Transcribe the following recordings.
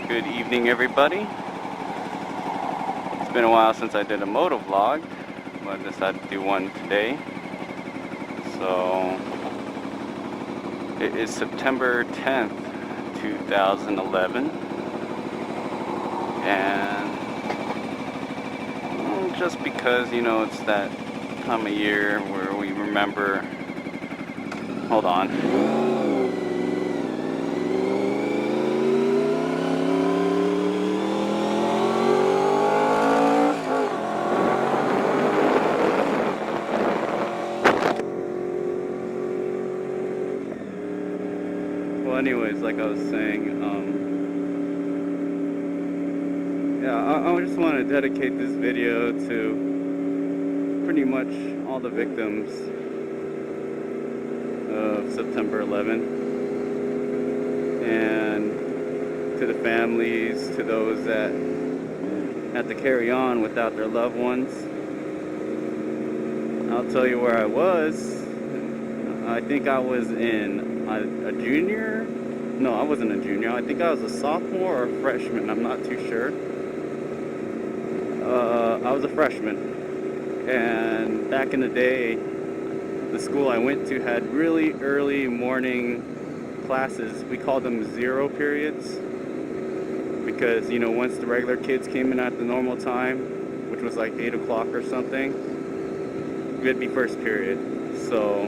Good evening, everybody. It's been a while since I did a moto vlog, but I decided to do one today. So, it is September 10th, 2011, and just because, it's that time of year where we remember. Hold on. Well, anyways, like I was saying, I just want to dedicate this video to pretty much all the victims of September 11th, and to the families, to those that had to carry on without their loved ones. I'll tell you where I was. I think I was in a junior. No, I wasn't a junior. I think I was a sophomore or a freshman. I'm not too sure. I was a freshman. And back in the day, the school I went to had really early morning classes. We called them zero periods. Because, once the regular kids came in at the normal time, which was like 8 o'clock or something, it'd be first period. So,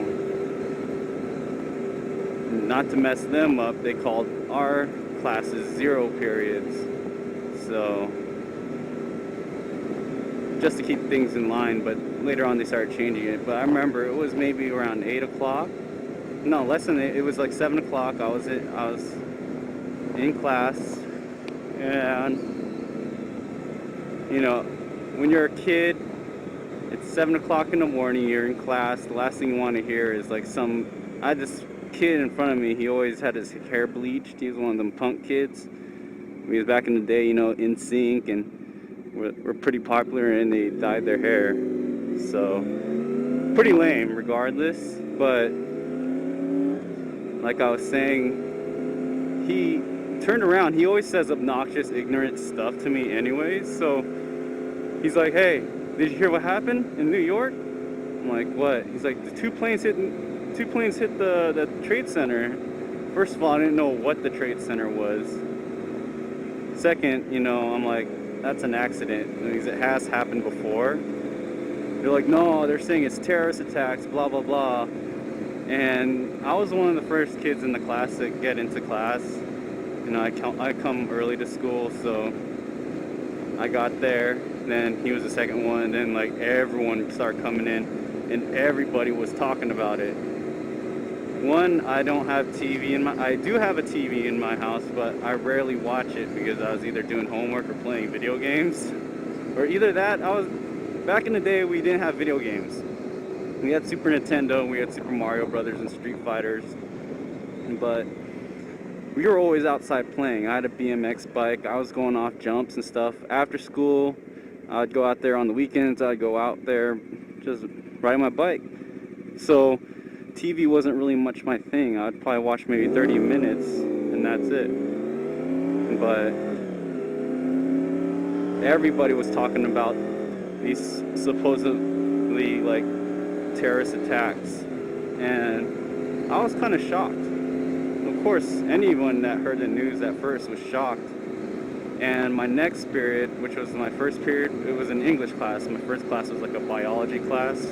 not to mess them up, they called our classes zero periods. So, just to keep things in line, but later on they started changing it. But I remember it was maybe around 8 o'clock. No, less than 8. It was like 7 o'clock. I was in class, and when you're a kid, it's 7 o'clock in the morning. You're in class. The last thing you want to hear is like I had this kid in front of me. He always had his hair bleached. He was one of them punk kids. He was back in the day, in sync, and were pretty popular, and they dyed their hair. So pretty lame regardless. But like I was saying, he turned around. He always says obnoxious, ignorant stuff to me anyways. So he's like, "Hey, did you hear what happened in New York?" I'm like, "What?" He's like, "The two planes hit the Trade Center." First of all, I didn't know what the Trade Center was. Second, I'm like, that's an accident, because it has happened before. They're like, "No, they're saying it's terrorist attacks, blah, blah, blah." And I was one of the first kids in the class to get into class. I come early to school, so I got there. Then he was the second one, and then like everyone started coming in, and everybody was talking about it. One, I don't have TV I do have a TV in my house, but I rarely watch it because I was either doing homework or playing video games. Or either that, back in the day, we didn't have video games. We had Super Nintendo, we had Super Mario Brothers and Street Fighters, but we were always outside playing. I had a BMX bike. I was going off jumps and stuff. After school, I'd go out there on the weekends. I'd go out there just riding my bike. So TV wasn't really much my thing. I'd probably watch maybe 30 minutes, and that's it. But everybody was talking about these supposedly like terrorist attacks, and I was kind of shocked. Of course, anyone that heard the news at first was shocked. And my next period, which was my first period, it was an English class. My first class was like a biology class.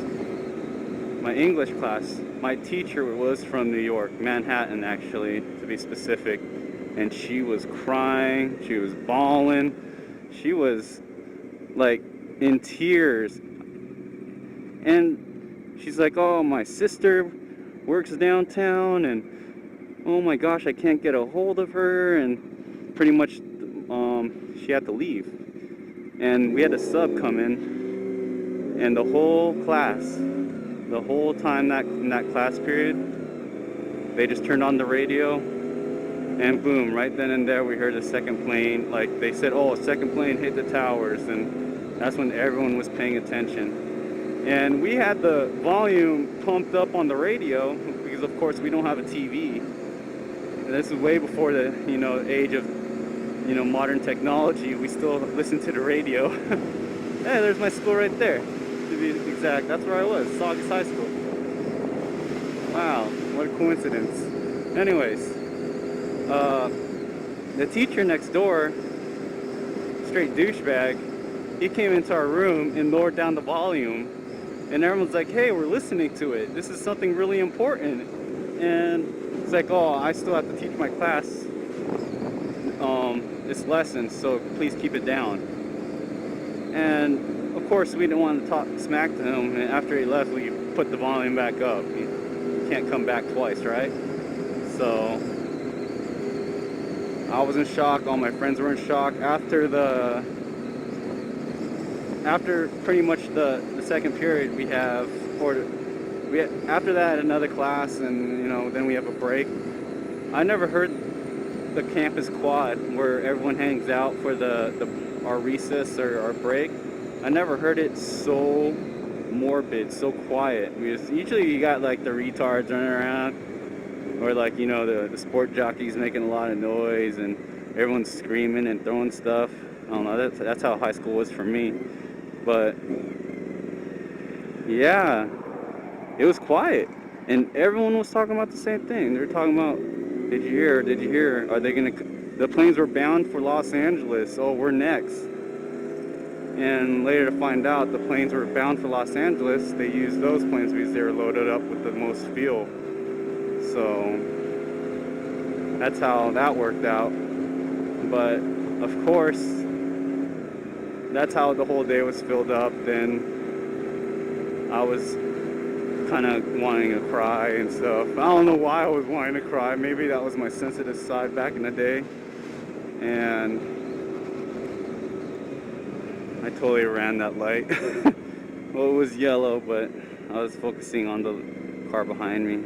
My English class, my teacher was from New York, Manhattan actually, to be specific. And she was crying, she was bawling, she was like in tears. And she's like, "Oh, my sister works downtown, and oh my gosh, I can't get a hold of her," and pretty much she had to leave. And we had a sub come in, and the whole class, the whole time in that class period, they just turned on the radio, and boom, right then and there we heard a second plane. Like they said, "Oh, a second plane hit the towers," and that's when everyone was paying attention. And we had the volume pumped up on the radio because of course we don't have a TV. And this is way before the age of you know, modern technology, we still listen to the radio. Hey, there's my school right there. To be exact, that's where I was, Saugus High School. Wow, what a coincidence. Anyways, the teacher next door, straight douchebag, he came into our room and lowered down the volume, and everyone's like, hey, we're listening to it. This is something really important. And it's like, oh, I still have to teach my class this lesson, so please keep it down. And of course, we didn't want to talk smack to him, and after he left, we put the volume back up. You can't come back twice, right? So I was in shock, all my friends were in shock. After pretty much the second period, after that another class, and you know, then we have a break. I never heard the campus quad where everyone hangs out for our recess or our break. I never heard it so morbid, so quiet. Because usually you got like the retards running around, or like, you know, the sport jockeys making a lot of noise and everyone's screaming and throwing stuff. I don't know, that's how high school was for me. But yeah, it was quiet, and everyone was talking about the same thing. They were talking about, did you hear? Did you hear? Are they gonna? The planes were bound for Los Angeles. Oh, we're next. And later to find out, the planes were bound for Los Angeles. They used those planes because they were loaded up with the most fuel. So that's how that worked out. But of course, that's how the whole day was filled up. Then I was kind of wanting to cry and stuff. I don't know why I was wanting to cry. Maybe that was my sensitive side back in the day. And I totally ran that light. Well, it was yellow, but I was focusing on the car behind me.